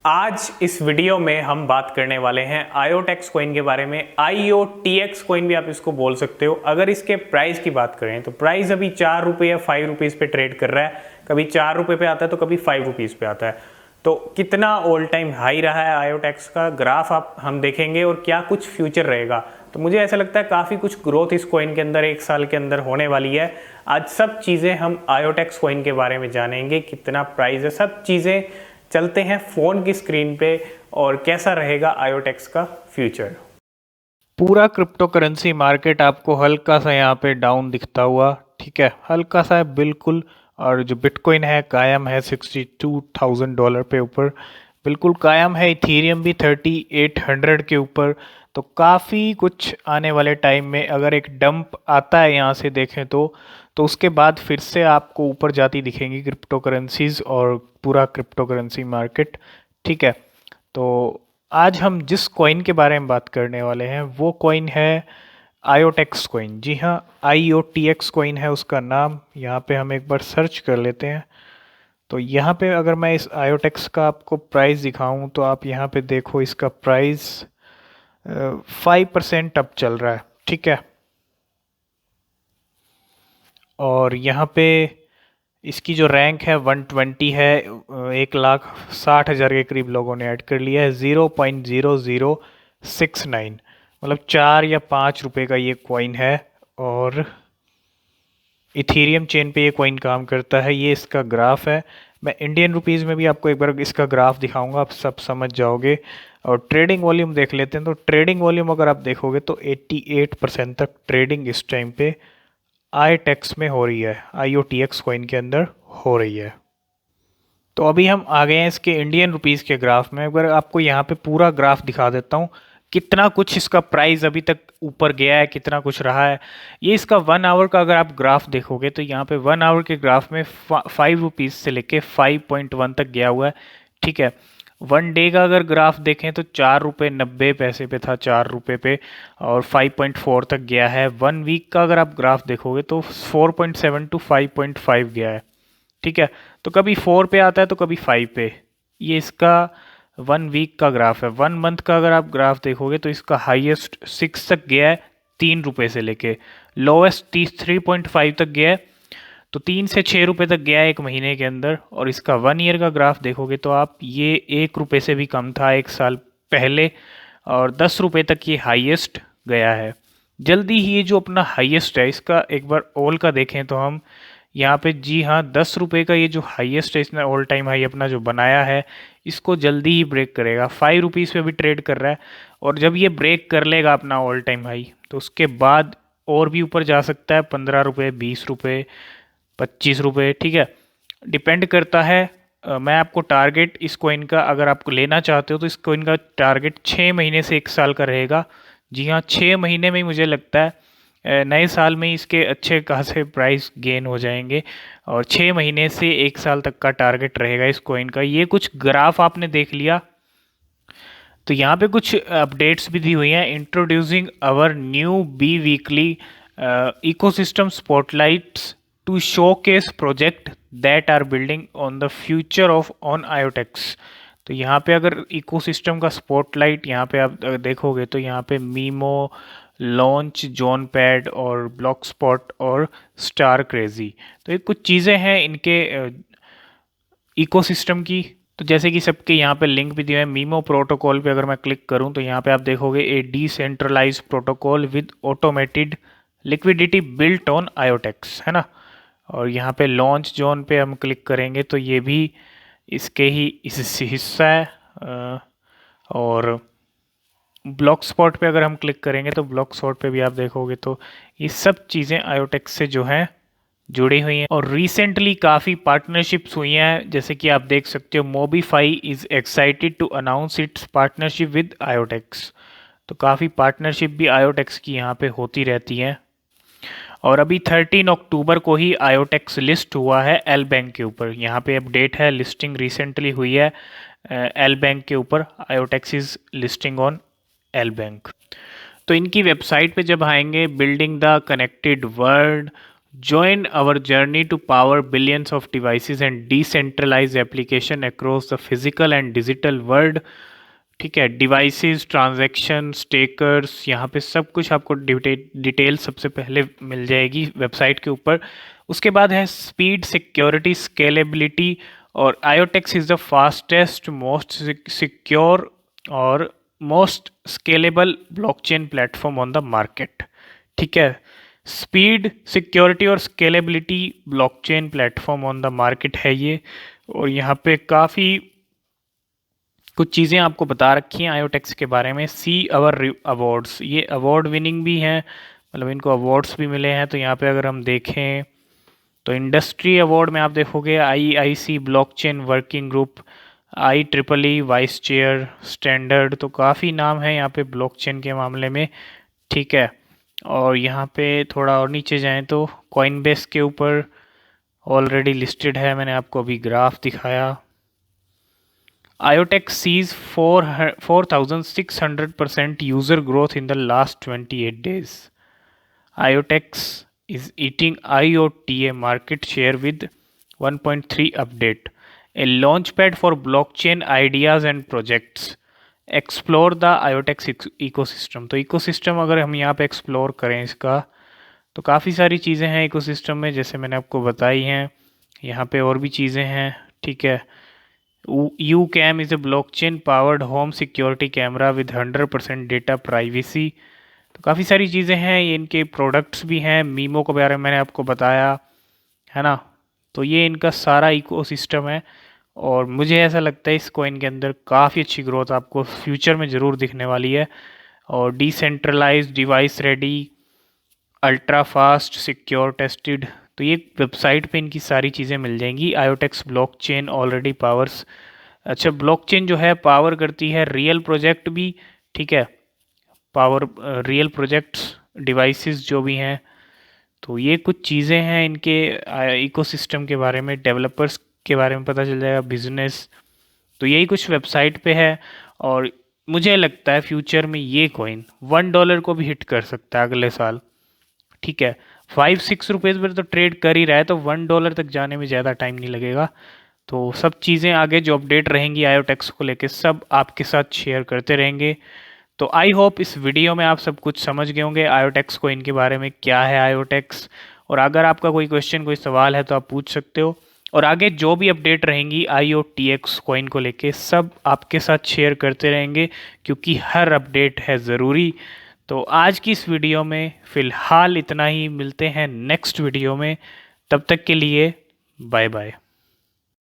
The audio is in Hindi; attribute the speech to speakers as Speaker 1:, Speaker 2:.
Speaker 1: आज इस वीडियो में हम बात करने वाले हैं आयोटेक्स कॉइन के बारे में। IOTX कॉइन भी आप इसको बोल सकते हो। अगर इसके प्राइस की बात करें तो प्राइस अभी 4 रुपये या 5 रुपीज़ पे ट्रेड कर रहा है। कभी 4 रुपये पे आता है तो कभी 5 रुपीज़ पे आता है। तो कितना ऑल टाइम हाई रहा है आयोटेक्स का ग्राफ आप हम देखेंगे और क्या कुछ फ्यूचर रहेगा। तो मुझे ऐसा लगता है काफ़ी कुछ ग्रोथ इस कॉइन के अंदर एक साल के अंदर होने वाली है। आज सब चीज़ें हम आयोटेक्स कॉइन के बारे में जानेंगे, कितना प्राइस है, सब चीज़ें। चलते हैं फ़ोन की स्क्रीन पे और कैसा रहेगा आयोटेक्स का फ्यूचर।
Speaker 2: पूरा क्रिप्टो करेंसी मार्केट आपको हल्का सा यहाँ पे डाउन दिखता हुआ, ठीक है, हल्का सा है बिल्कुल। और जो बिटकॉइन है कायम है $62,000 पे ऊपर, बिल्कुल कायम है। इथीरियम भी 3800 के ऊपर। तो काफ़ी कुछ आने वाले टाइम में अगर एक डंप आता है यहाँ से देखें तो उसके बाद फिर से आपको ऊपर जाती दिखेंगी क्रिप्टो करेंसीज और पूरा क्रिप्टो करेंसी मार्केट, ठीक है। तो आज हम जिस कॉइन के बारे में बात करने वाले हैं वो कॉइन है आयोटेक्स कॉइन। जी हाँ, IOTX कॉइन है उसका नाम। यहाँ पे हम एक बार सर्च कर लेते हैं। तो यहाँ पे अगर मैं इस आयोटेक्स का आपको प्राइस दिखाऊं तो आप यहाँ पे देखो, इसका प्राइस 5% अप चल रहा है, ठीक है। और यहाँ पे इसकी जो रैंक है 120 है। 1,60,000 के करीब लोगों ने ऐड कर लिया है। 0.0069 मतलब 4 या 5 रुपए का ये कॉइन है। और इथीरियम चेन पे ये कॉइन काम करता है। ये इसका ग्राफ है। मैं इंडियन रुपीज़ में भी आपको एक बार इसका ग्राफ दिखाऊंगा, आप सब समझ जाओगे। और ट्रेडिंग वॉल्यूम देख लेते हैं। तो ट्रेडिंग वॉल्यूम अगर आप देखोगे तो 88% तक ट्रेडिंग इस टाइम पे आईटेक्स में हो रही है, IOTX कॉइन के अंदर हो रही है। तो अभी हम आ गए हैं इसके इंडियन रुपीस के ग्राफ में। अगर आपको यहाँ पे पूरा ग्राफ दिखा देता हूँ, कितना कुछ इसका प्राइस अभी तक ऊपर गया है, कितना कुछ रहा है। ये इसका 1 आवर का अगर आप ग्राफ देखोगे तो यहाँ पे 1 आवर के ग्राफ में 5 रुपीज़ से लेके 5.1 तक गया हुआ है, ठीक है। 1 डे का अगर ग्राफ देखें तो 4 रुपये 90 पैसे पे था, 4 रुपये पे, और 5.4 तक गया है। 1 वीक का अगर आप ग्राफ देखोगे तो 4.7 टू 5.5 गया है, ठीक है। तो कभी 4 पे आता है तो कभी 5 पे। ये इसका 1 वीक का ग्राफ है। 1 मंथ का अगर आप ग्राफ देखोगे तो इसका हाईएस्ट 6 तक गया है, 3 रुपये से लेके लोएस्ट 3.5 तक गया है। तो 3 से 6 रुपये तक गया है एक महीने के अंदर। और इसका 1 ईयर का ग्राफ देखोगे तो आप, ये 1 रुपये से भी कम था एक साल पहले, और 10 रुपये तक ये हाईएस्ट गया है। जल्दी ही ये जो अपना हाईएस्ट है इसका एक बार ऑल का देखें तो हम यहाँ पे, जी हाँ, 10 रुपये का ये जो हाईएस्ट है इसने ऑल टाइम हाई अपना जो बनाया है, इसको जल्दी ही ब्रेक करेगा। 5 रुपीज़ पे भी ट्रेड कर रहा है। और जब ये ब्रेक कर लेगा अपना ऑल टाइम हाई तो उसके बाद और भी ऊपर जा सकता है, 15 रुपये, 20 रुपये, 25 रुपये, ठीक है। डिपेंड करता है। मैं आपको टारगेट इस कॉइन का अगर आपको लेना चाहते हो तो इस कॉइन का टारगेट 6 महीने से 1 साल का रहेगा। जी हाँ, 6 महीने में ही मुझे लगता है नए साल में ही इसके अच्छे खासे प्राइस गेन हो जाएंगे। और 6 महीने से 1 साल तक का टारगेट रहेगा इस कॉइन का। ये कुछ ग्राफ आपने देख लिया। तो यहाँ पे कुछ अपडेट्स भी दी हुई हैं। Introducing our new biweekly ecosystem spotlights to showcase project that are building on the future of on IoTeX. तो यहाँ पे अगर इकोसिस्टम का स्पॉटलाइट यहाँ पे आप देखोगे तो यहाँ पे मीमो, लॉन्च, जॉन पैड और ब्लॉक स्पॉट और स्टार क्रेजी, तो ये कुछ चीज़ें हैं इनके इकोसिस्टम की। तो जैसे कि सबके यहाँ पे लिंक भी दिए हैं। मीमो प्रोटोकॉल पे अगर मैं क्लिक करूँ तो यहाँ पे आप देखोगे a decentralize protocol with automated liquidity built on IoTeX, है ना। और यहाँ पे लॉन्च जोन पे हम क्लिक करेंगे तो ये भी इसके ही इस हिस्सा है। और ब्लॉक स्पॉट पे अगर हम क्लिक करेंगे तो ब्लॉक स्पॉट पे भी आप देखोगे तो ये सब चीज़ें आयोटेक्स से जो हैं जुड़ी हुई हैं। और रिसेंटली काफ़ी पार्टनरशिप्स हुई हैं, जैसे कि आप देख सकते हो MobiFi is excited to announce its partnership with IoTeX. तो काफ़ी पार्टनरशिप भी आयोटेक्स की यहाँ पे होती रहती हैं। और अभी 13 अक्टूबर को ही आयोटेक्स लिस्ट हुआ है एल बैंक के ऊपर। यहाँ पे अपडेट है, लिस्टिंग रिसेंटली हुई है एल बैंक के ऊपर। IoTeX is listing on LBank. तो इनकी वेबसाइट पे जब आएंगे, building the connected world, Join our journey to power billions of devices and decentralized application across the physical and digital world। ठीक है, डिवाइसेस, ट्रांजैक्शन, स्टेकर्स, यहाँ पे सब कुछ आपको डिटेल सबसे पहले मिल जाएगी वेबसाइट के ऊपर। उसके बाद है स्पीड, सिक्योरिटी, स्केलेबिलिटी, और IoTeX is the fastest, most secure और most scalable blockchain platform on the market. ठीक है, स्पीड, सिक्योरिटी और scalability blockchain platform on the market है ये। और यहाँ पे काफ़ी कुछ चीज़ें आपको बता रखी हैं आयोटेक्स के बारे में। सी अवर अवार्ड्स, ये अवार्ड विनिंग भी हैं, मतलब इनको अवार्ड्स भी मिले हैं। तो यहाँ पे अगर हम देखें तो इंडस्ट्री अवार्ड में आप देखोगे IIC blockchain working group, IEEE vice chair standard, तो काफ़ी नाम है यहाँ पे ब्लॉकचेन के मामले में। ठीक है, और यहाँ पे थोड़ा और नीचे जाएं तो कॉइनबेस के ऊपर ऑलरेडी लिस्टेड है, मैंने आपको अभी ग्राफ दिखाया। IOTEX sees 4,600% user growth in the last 28 days. IOTEX is eating IOTA market share with 1.3 update, a launchpad for blockchain ideas and projects. Explore the IOTEX ecosystem। तो इकोसिस्टम अगर हम यहाँ पे एक्सप्लोर करें इसका, तो काफ़ी सारी चीज़ें हैं इकोसिस्टम में, जैसे मैंने आपको बताई हैं। यहाँ पे और भी चीज़ें हैं। ठीक है, UCAM is a blockchain powered home security camera with 100% data privacy। तो काफ़ी सारी चीज़ें हैं, ये इनके प्रोडक्ट्स भी हैं। मीमो के बारे में मैंने आपको बताया है ना। तो ये इनका सारा इकोसिस्टम है, और मुझे ऐसा लगता है इस कॉइन के अंदर काफ़ी अच्छी ग्रोथ आपको फ्यूचर में ज़रूर दिखने वाली है। और decentralised, device ready, ultra fast, secure, tested, तो ये वेबसाइट पे इनकी सारी चीज़ें मिल जाएंगी। आयोटेक्स ब्लॉकचेन ऑलरेडी पावर्स, अच्छा ब्लॉकचेन जो है पावर करती है रियल प्रोजेक्ट भी। ठीक है, पावर रियल प्रोजेक्ट्स, डिवाइसेस जो भी हैं। तो ये कुछ चीज़ें हैं इनके इकोसिस्टम के बारे में, डेवलपर्स के बारे में पता चल जाएगा, बिजनेस। तो यही कुछ वेबसाइट पे है, और मुझे लगता है फ्यूचर में ये कॉइन $1 को भी हिट कर सकता है अगले साल। ठीक है, 5-6 रुपीज़ पर तो ट्रेड कर ही रहा है, तो $1 तक जाने में ज़्यादा टाइम नहीं लगेगा। तो सब चीज़ें आगे जो अपडेट रहेंगी आयोटेक्स को लेके सब आपके साथ शेयर करते रहेंगे। तो आई होप इस वीडियो में आप सब कुछ समझ गए होंगे आयोटेक्स को, इनके बारे में क्या है आयोटेक्स। और अगर आपका कोई क्वेश्चन, कोई सवाल है तो आप पूछ सकते हो। और आगे जो भी अपडेट रहेंगी IOTX कॉइन को लेके सब आपके साथ शेयर करते रहेंगे, क्योंकि हर अपडेट है ज़रूरी। तो आज की इस वीडियो में फ़िलहाल इतना ही, मिलते हैं नेक्स्ट वीडियो में। तब तक के लिए बाय बाय।